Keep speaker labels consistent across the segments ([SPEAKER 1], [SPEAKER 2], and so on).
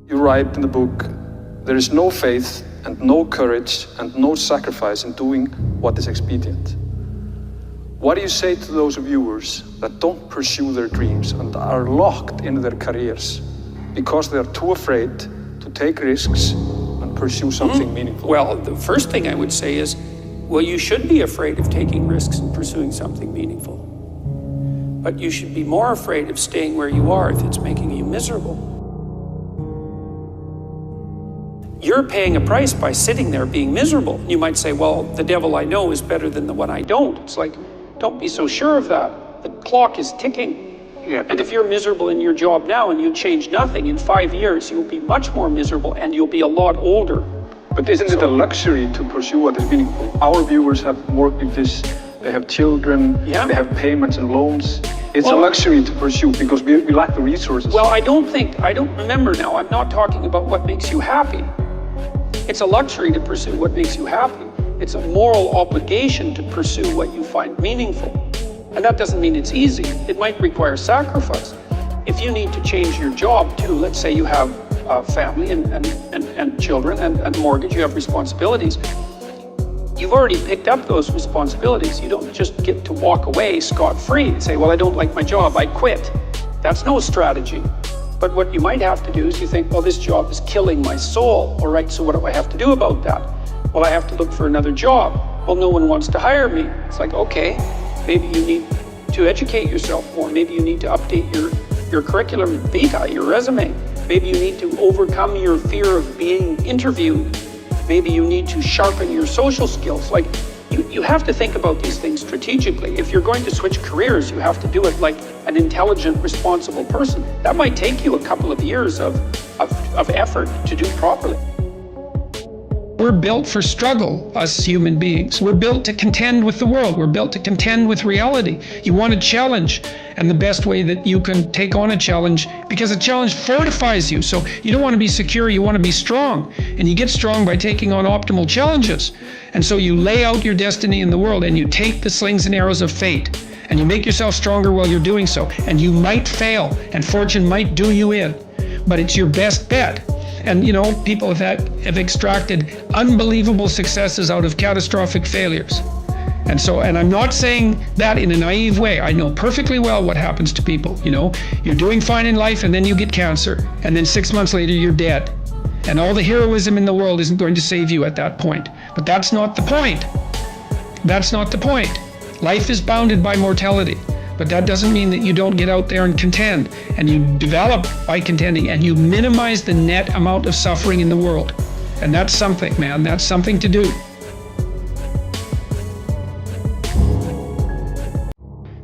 [SPEAKER 1] You write in the book, there is no faith and no courage and no sacrifice in doing what is expedient. What do you say to those viewers that don't pursue their dreams and are locked in their careers because they are too afraid to take risks and pursue something meaningful?
[SPEAKER 2] Well, the first thing I would say is, well, you should be afraid of taking risks and pursuing something meaningful. But you should be more afraid of staying where you are if it's making you miserable. You're paying a price by sitting there being miserable. You might say, well, the devil I know is better than the one I don't. It's like, don't be so sure of that. The clock is ticking.
[SPEAKER 1] Yeah.
[SPEAKER 2] And if you're miserable in your job now and you change nothing, in 5 years, you'll be much more miserable and you'll be a lot older.
[SPEAKER 1] But isn't it a luxury to pursue what is meaningful? Our viewers have mortgages, they have children,
[SPEAKER 2] Yeah.
[SPEAKER 1] they have payments and loans. It's a luxury to pursue because we lack the resources.
[SPEAKER 2] Well, I don't remember now, I'm not talking about what makes you happy. It's a luxury to pursue what makes you happy. It's a moral obligation to pursue what you find meaningful. And that doesn't mean it's easy. It might require sacrifice. If you need to change your job too, let's say you have a family and children and mortgage, you have responsibilities. You've already picked up those responsibilities. You don't just get to walk away scot-free and say, well, I don't like my job, I quit. That's no strategy. But what you might have to do is you think, well, this job is killing my soul. All right, so what do I have to do about that? Well, I have to look for another job. Well, no one wants to hire me. It's like, okay, maybe you need to educate yourself more. Maybe you need to update your curriculum vitae, your resume. Maybe you need to overcome your fear of being interviewed. Maybe you need to sharpen your social skills. Like, you have to think about these things strategically. If you're going to switch careers, you have to do it like an intelligent, responsible person. That might take you a couple of years of effort to do properly. We're built for struggle, us human beings. We're built to contend with the world. We're built to contend with reality. You want a challenge, and the best way that you can take on a challenge, because a challenge fortifies you. So you don't want to be secure, you want to be strong. And you get strong by taking on optimal challenges. And so you lay out your destiny in the world, and you take the slings and arrows of fate, and you make yourself stronger while you're doing so. And you might fail, and fortune might do you in, but it's your best bet. And you know, people have extracted unbelievable successes out of catastrophic failures. And I'm not saying that in a naive way. I know perfectly well what happens to people. You know, you're doing fine in life and then you get cancer, and then 6 months later you're dead. And all the heroism in the world isn't going to save you at that point. But that's not the point. That's not the point. Life is bounded by mortality. But that doesn't mean that you don't get out there and contend, and you develop by contending, and you minimize the net amount of suffering in the world. And that's something, man, that's something to do.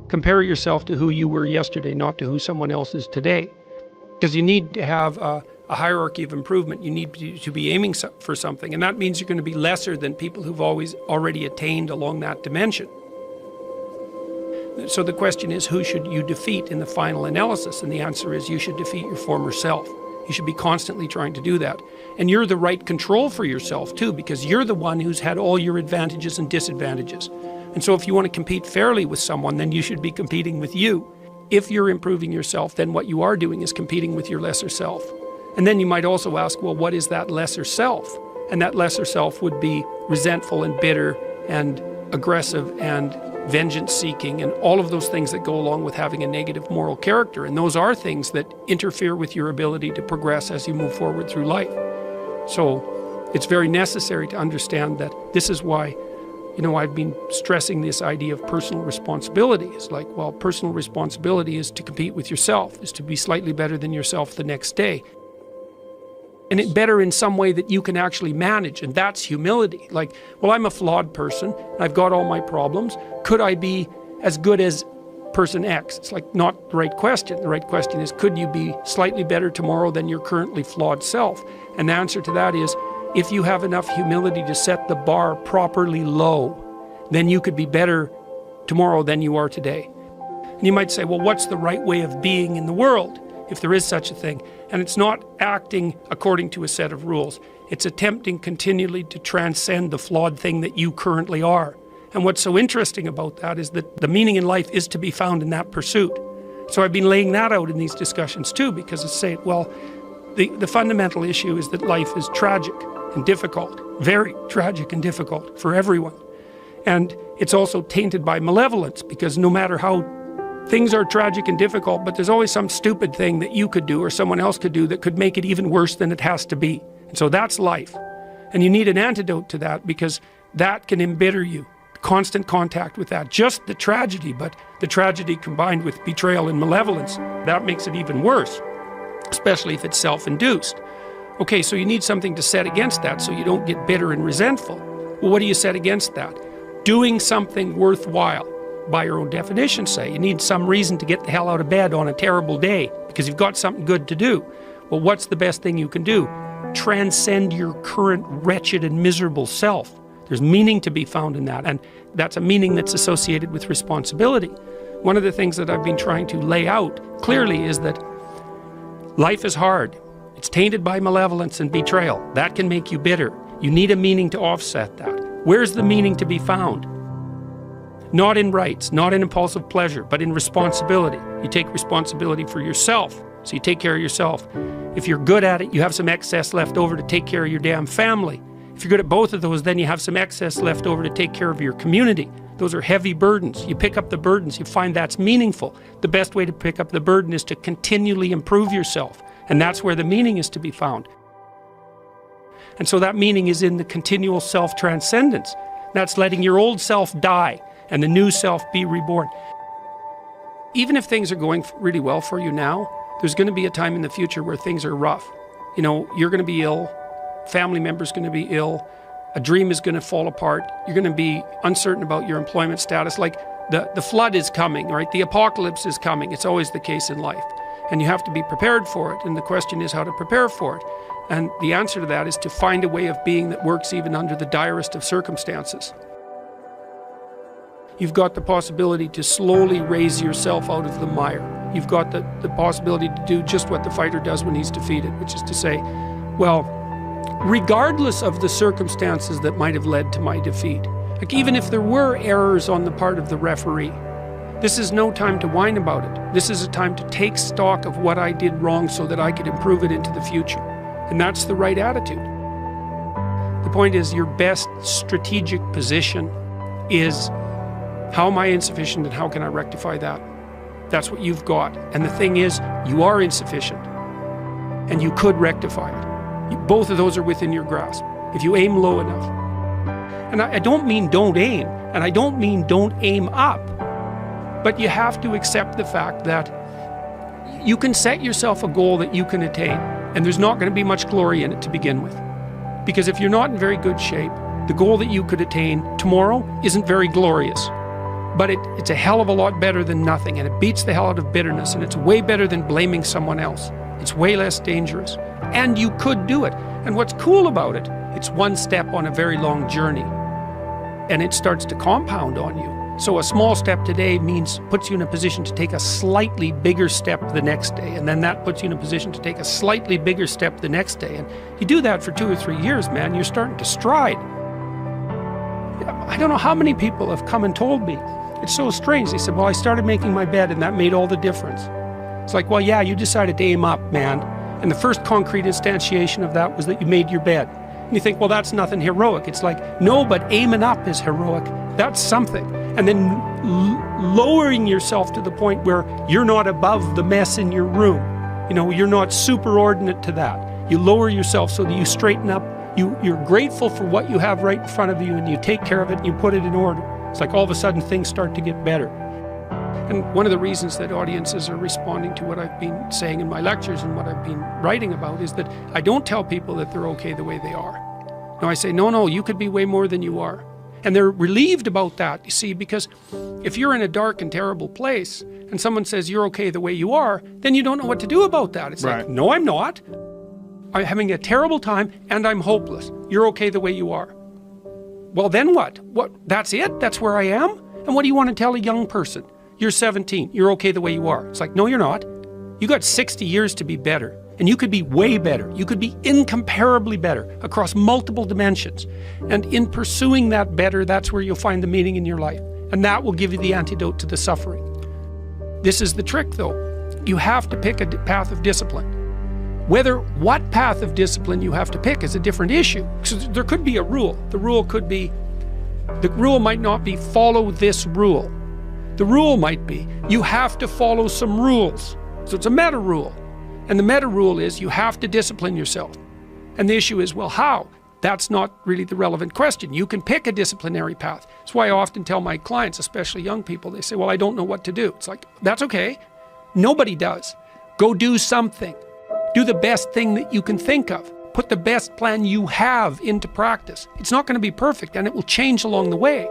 [SPEAKER 2] Compare yourself to who you were yesterday, not to who someone else is today. Because you need to have a hierarchy of improvement. You need to be aiming for something, and that means you're going to be lesser than people who've already attained along that dimension. So the question is, who should you defeat in the final analysis? And the answer is, you should defeat your former self. You should be constantly trying to do that. And you're the right control for yourself too, because you're the one who's had all your advantages and disadvantages. And so if you want to compete fairly with someone, then you should be competing with you. If you're improving yourself, then what you are doing is competing with your lesser self. And then you might also ask, well, what is that lesser self? And that lesser self would be resentful and bitter and aggressive and vengeance-seeking, and all of those things that go along with having a negative moral character. And those are things that interfere with your ability to progress as you move forward through life. So it's very necessary to understand that this is why, you know, I've been stressing this idea of personal responsibility. It's like, well, personal responsibility is to compete with yourself, is to be slightly better than yourself the next day. And it better in some way that you can actually manage, and that's humility. Like, well, I'm a flawed person, I've got all my problems. Could I be as good as person X? It's like not the right question. The right question is, could you be slightly better tomorrow than your currently flawed self? And the answer to that is, if you have enough humility to set the bar properly low, then you could be better tomorrow than you are today. And you might say, well, what's the right way of being in the world, if there is such a thing? And it's not acting according to a set of rules. It's attempting continually to transcend the flawed thing that you currently are. And what's so interesting about that is that the meaning in life is to be found in that pursuit. So I've been laying that out in these discussions too, because I say, well, The fundamental issue is that life is tragic and difficult, very tragic and difficult for everyone. And it's also tainted by malevolence, because no matter how things are tragic and difficult, but there's always some stupid thing that you could do or someone else could do that could make it even worse than it has to be. And so that's life. And you need an antidote to that, because that can embitter you. Constant contact with that, just the tragedy, but the tragedy combined with betrayal and malevolence, that makes it even worse, especially if it's self-induced. Okay, so you need something to set against that so you don't get bitter and resentful. Well, what do you set against that? Doing something worthwhile, by your own definition, say. You need some reason to get the hell out of bed on a terrible day because you've got something good to do. Well, what's the best thing you can do? Transcend your current wretched and miserable self. There's meaning to be found in that, and that's a meaning that's associated with responsibility. One of the things that I've been trying to lay out clearly is that life is hard. It's tainted by malevolence and betrayal. That can make you bitter. You need a meaning to offset that. Where's the meaning to be found? Not in rights, not in impulsive pleasure, but in responsibility. You take responsibility for yourself, so you take care of yourself. If you're good at it, you have some excess left over to take care of your damn family. If you're good at both of those, then you have some excess left over to take care of your community. Those are heavy burdens. You pick up the burdens, you find that's meaningful. The best way to pick up the burden is to continually improve yourself. And that's where the meaning is to be found. And so that meaning is in the continual self-transcendence. That's letting your old self die and the new self be reborn. Even if things are going really well for you now, there's going to be a time in the future where things are rough. You know, you're going to be ill, family member's going to be ill, a dream is going to fall apart, you're going to be uncertain about your employment status. Like the flood is coming, right? The apocalypse is coming. It's always the case in life. And you have to be prepared for it. And the question is how to prepare for it. And the answer to that is to find a way of being that works even under the direst of circumstances. You've got the possibility to slowly raise yourself out of the mire. You've got the possibility to do just what the fighter does when he's defeated, which is to say, well, regardless of the circumstances that might have led to my defeat, like even if there were errors on the part of the referee, this is no time to whine about it. This is a time to take stock of what I did wrong so that I could improve it into the future. And that's the right attitude. The point is, your best strategic position is, how am I insufficient and how can I rectify that? That's what you've got. And the thing is, you are insufficient and you could rectify it. Both of those are within your grasp if you aim low enough. And I don't mean don't aim, and I don't mean don't aim up, but you have to accept the fact that you can set yourself a goal that you can attain, and there's not going to be much glory in it to begin with. Because if you're not in very good shape, the goal that you could attain tomorrow isn't very glorious. But it's a hell of a lot better than nothing, and it beats the hell out of bitterness, and it's way better than blaming someone else. It's way less dangerous. And you could do it. And what's cool about it, it's one step on a very long journey. And it starts to compound on you. So a small step today puts you in a position to take a slightly bigger step the next day. And then that puts you in a position to take a slightly bigger step the next day. And you do that for 2 or 3 years, man, you're starting to stride. I don't know how many people have come and told me. It's so strange. They said, well, I started making my bed and that made all the difference. It's like, well, yeah, you decided to aim up, man. And the first concrete instantiation of that was that you made your bed. And you think, well, that's nothing heroic. It's like, no, but aiming up is heroic. That's something. And then lowering yourself to the point where you're not above the mess in your room. You know, you're not superordinate to that. You lower yourself so that you straighten up. You're grateful for what you have right in front of you, and you take care of it and you put it in order. It's like all of a sudden things start to get better. And one of the reasons that audiences are responding to what I've been saying in my lectures and what I've been writing about is that I don't tell people that they're okay the way they are. No, I say, no, you could be way more than you are. And they're relieved about that, you see, because if you're in a dark and terrible place and someone says you're okay the way you are, then you don't know what to do about that. It's right. Like, no, I'm not. I'm having a terrible time and I'm hopeless. You're okay the way you are. Well, then what? That's it? That's where I am? And what do you want to tell a young person? You're 17, you're okay the way you are. It's like, no, you're not. You got 60 years to be better. And you could be way better. You could be incomparably better across multiple dimensions. And in pursuing that better, that's where you'll find the meaning in your life. And that will give you the antidote to the suffering. This is the trick, though. You have to pick a path of discipline. What path of discipline you have to pick is a different issue. So there could be a rule. The rule might not be follow this rule. The rule might be you have to follow some rules. So it's a meta rule. And the meta rule is you have to discipline yourself. And the issue is, well, how? That's not really the relevant question. You can pick a disciplinary path. That's why I often tell my clients, especially young people, they say, well, I don't know what to do. It's like, that's okay. Nobody does. Go do something. Do the best thing that you can think of. Put the best plan you have into practice. It's not going to be perfect, and it will change along the way.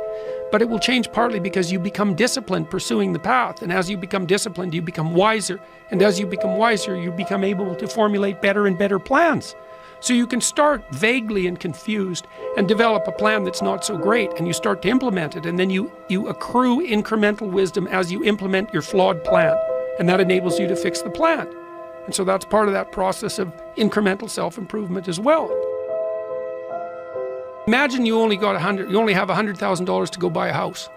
[SPEAKER 2] But it will change partly because you become disciplined pursuing the path. And as you become disciplined, you become wiser. And as you become wiser, you become able to formulate better and better plans. So you can start vaguely and confused and develop a plan that's not so great, and you start to implement it, and then you accrue incremental wisdom as you implement your flawed plan. And that enables you to fix the plan. And so that's part of that process of incremental self-improvement as well. Imagine you only have $100,000 to go buy a house.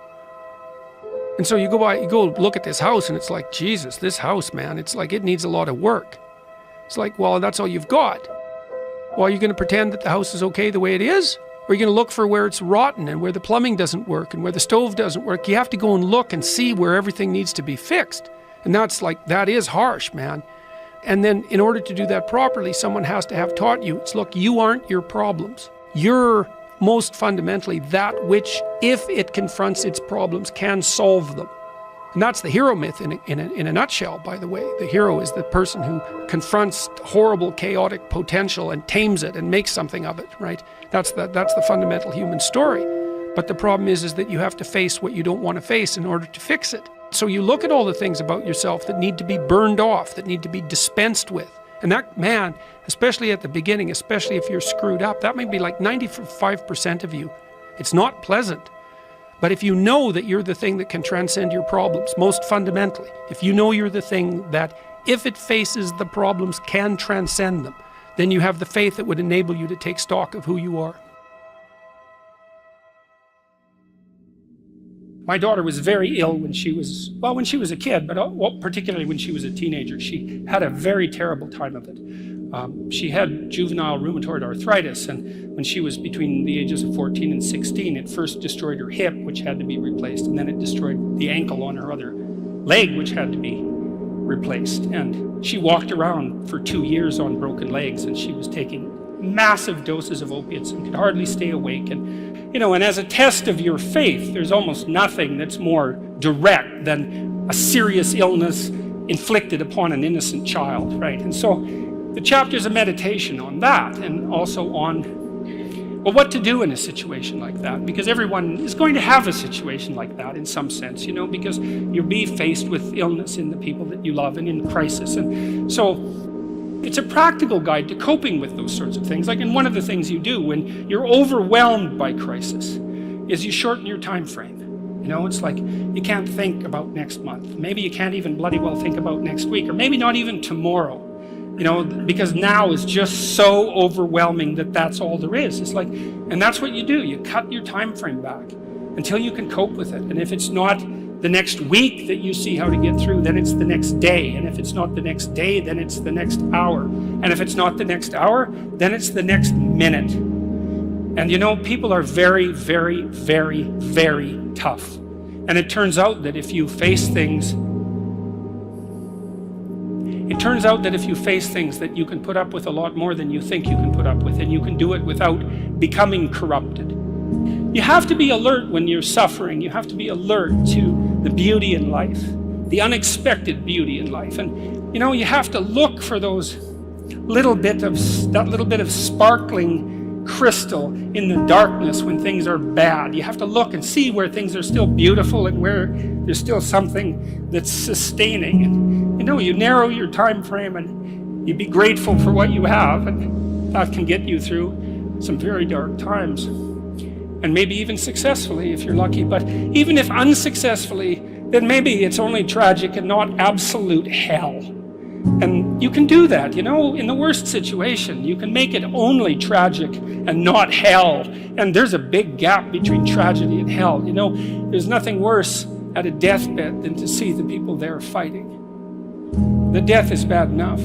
[SPEAKER 2] And so you go look at this house, and it's like, Jesus, this house, man, it's like it needs a lot of work. It's like, well, that's all you've got. Well, are you going to pretend that the house is okay the way it is? Or are you going to look for where it's rotten and where the plumbing doesn't work and where the stove doesn't work? You have to go and look and see where everything needs to be fixed. And that is harsh, man. And then in order to do that properly, someone has to have taught you, it's look, you aren't your problems. You're most fundamentally that which, if it confronts its problems, can solve them. And that's the hero myth in a nutshell, by the way. The hero is the person who confronts horrible, chaotic potential and tames it and makes something of it, right? That's the fundamental human story. But the problem is that you have to face what you don't want to face in order to fix it. So you look at all the things about yourself that need to be burned off, that need to be dispensed with. And that, man, especially at the beginning, especially if you're screwed up, that may be like 95% of you. It's not pleasant. But if you know that you're the thing that can transcend your problems, most fundamentally, if you know you're the thing that, if it faces the problems, can transcend them, then you have the faith that would enable you to take stock of who you are. My daughter was very ill when she was a kid, but particularly when she was a teenager. She had a very terrible time of it. She had juvenile rheumatoid arthritis, and when she was between the ages of 14 and 16, it first destroyed her hip, which had to be replaced, and then it destroyed the ankle on her other leg, which had to be replaced. And she walked around for 2 years on broken legs, and she was taking massive doses of opiates and could hardly stay awake. And and as a test of your faith, there's almost nothing that's more direct than a serious illness inflicted upon an innocent child, right? And so the chapter's a meditation on that, and also on, well, what to do in a situation like that, because everyone is going to have a situation like that in some sense, because you'll be faced with illness in the people that you love and in crisis. And so it's a practical guide to coping with those sorts of things. And one of the things you do when you're overwhelmed by crisis is you shorten your time frame. It's like you can't think about next month. Maybe you can't even bloody well think about next week, or maybe not even tomorrow. Because now is just so overwhelming that that's all there is. It's like, and that's what you do. You cut your time frame back until you can cope with it. And if it's not the next week that you see how to get through, then it's the next day. And if it's not the next day, then it's the next hour. And if it's not the next hour, then it's the next minute. And people are very, very, very, very tough. And it turns out that if you face things that you can put up with a lot more than you think you can put up with, and you can do it without becoming corrupted. You have to be alert when you're suffering. You have to be alert to the beauty in life, the unexpected beauty in life. And you have to look for that little bit of sparkling crystal in the darkness when things are bad. You have to look and see where things are still beautiful and where there's still something that's sustaining. And you narrow your time frame, and you be grateful for what you have, and that can get you through some very dark times. And maybe even successfully if you're lucky. But even if unsuccessfully, then maybe it's only tragic and not absolute hell. And you can do that, in the worst situation. You can make it only tragic and not hell. And there's a big gap between tragedy and hell. There's nothing worse at a deathbed than to see the people there fighting. The death is bad enough.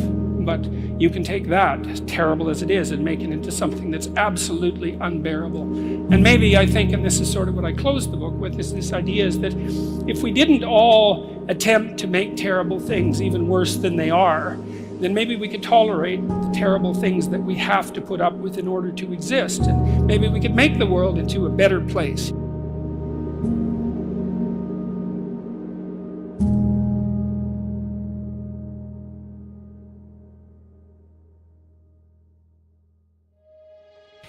[SPEAKER 2] But you can take that, as terrible as it is, and make it into something that's absolutely unbearable. And maybe I think, and this is sort of what I closed the book with, is this idea is that if we didn't all attempt to make terrible things even worse than they are, then maybe we could tolerate the terrible things that we have to put up with in order to exist. And maybe we could make the world into a better place.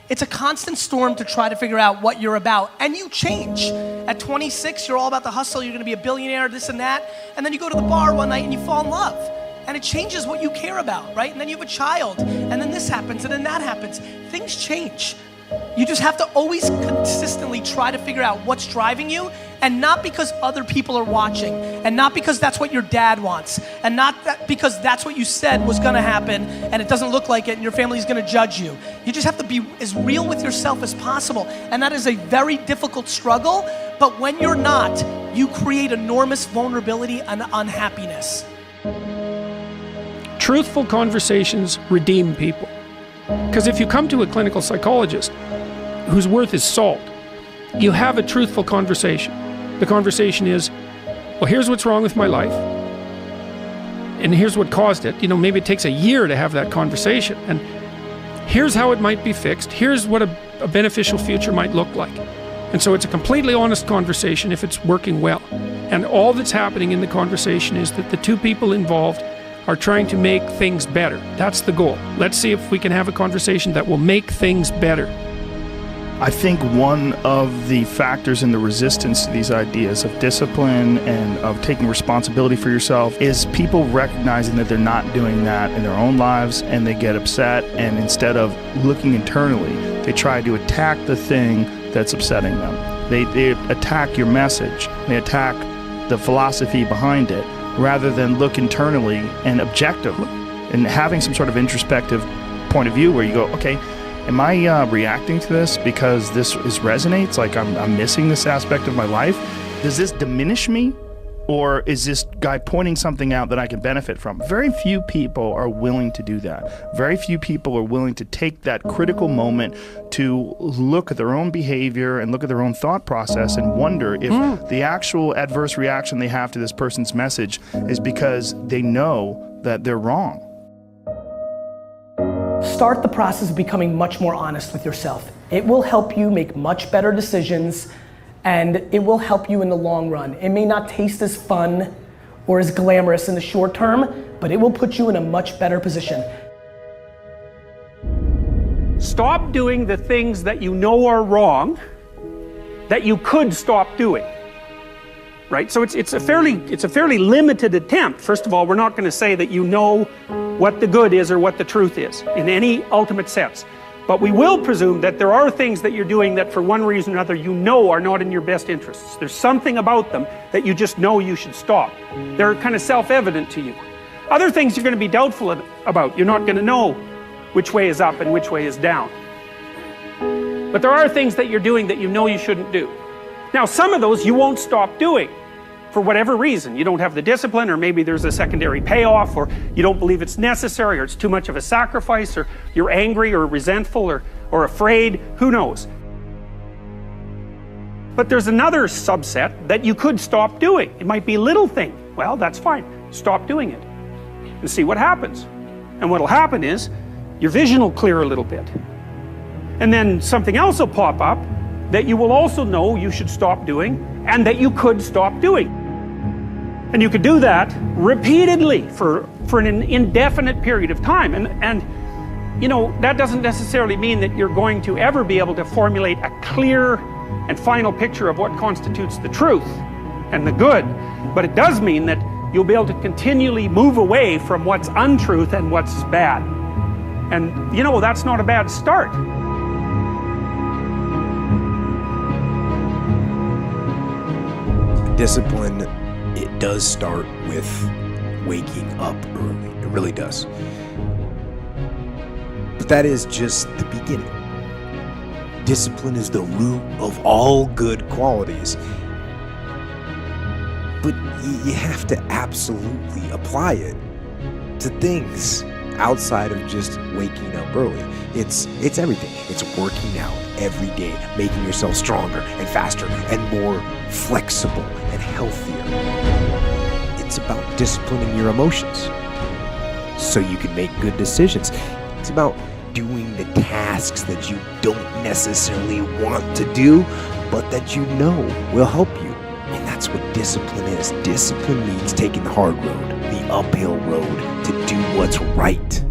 [SPEAKER 3] It's a constant storm to try to figure out what you're about, and you change. At 26, you're all about the hustle, you're gonna be a billionaire, this and that, and then you go to the bar one night and you fall in love, and it changes what you care about, right? And then you have a child, and then this happens, and then that happens. Things change. You just have to always consistently try to figure out what's driving you, and not because other people are watching, and not because that's what your dad wants, and not because that's what you said was gonna happen, and it doesn't look like it, and your family's gonna judge you. You just have to be as real with yourself as possible, and that is a very difficult struggle, but when you're not, you create enormous vulnerability and unhappiness.
[SPEAKER 2] Truthful conversations redeem people. Because if you come to a clinical psychologist whose worth is salt, you have a truthful conversation. The conversation is, well, here's what's wrong with my life, and here's what caused it. You know, maybe it takes a year to have that conversation, and here's how it might be fixed. Here's what a beneficial future might look like. And so it's a completely honest conversation if it's working well. And all that's happening in the conversation is that the two people involved are trying to make things better. That's the goal. Let's see if we can have a conversation that will make things better.
[SPEAKER 4] I think one of the factors in the resistance to these ideas of discipline and of taking responsibility for yourself is people recognizing that they're not doing that in their own lives, and they get upset, and instead of looking internally, they try to attack the thing that's upsetting them. They attack your message, they attack the philosophy behind it, rather than look internally and objectively and having some sort of introspective point of view where you go, okay, am I reacting to this because this resonates? Like I'm missing this aspect of my life? Does this diminish me? Or is this guy pointing something out that I can benefit from? Very few people are willing to do that. Very few people are willing to take that critical moment to look at their own behavior and look at their own thought process and wonder if the actual adverse reaction they have to this person's message is because they know that they're wrong.
[SPEAKER 3] Start the process of becoming much more honest with yourself. It will help you make much better decisions, and it will help you in the long run. It may not taste as fun or as glamorous in the short term, but it will put you in a much better position.
[SPEAKER 2] Stop doing the things that you know are wrong that you could stop doing. Right? So it's a fairly limited attempt. First of all, we're not going to say that you know what the good is or what the truth is in any ultimate sense. But we will presume that there are things that you're doing that for one reason or another you know are not in your best interests. There's something about them that you just know you should stop. They're kind of self-evident to you. Other things you're going to be doubtful about. You're not going to know which way is up and which way is down. But there are things that you're doing that you know you shouldn't do. Now, some of those you won't stop doing for whatever reason. You don't have the discipline, or maybe there's a secondary payoff, or you don't believe it's necessary, or it's too much of a sacrifice, or you're angry or resentful or afraid, who knows. But there's another subset that you could stop doing. It might be a little thing. Well, that's fine. Stop doing it and see what happens. And what'll happen is your vision will clear a little bit. And then something else will pop up that you will also know you should stop doing and that you could stop doing. And you could do that repeatedly for an indefinite period of time. And you know, that doesn't necessarily mean that you're going to ever be able to formulate a clear and final picture of what constitutes the truth and the good. But it does mean that you'll be able to continually move away from what's untruth and what's bad. And you know, that's not a bad start.
[SPEAKER 5] Discipline, it does start with waking up early. It really does. But that is just the beginning. Discipline is the root of all good qualities. But you have to absolutely apply it to things outside of just waking up early. It's everything. It's working out every day, making yourself stronger and faster and more flexible and healthier. It's about disciplining your emotions so you can make good decisions. It's about doing the tasks that you don't necessarily want to do, but that you know will help you. And that's what discipline is. Discipline means taking the hard road, the uphill road, to do what's right.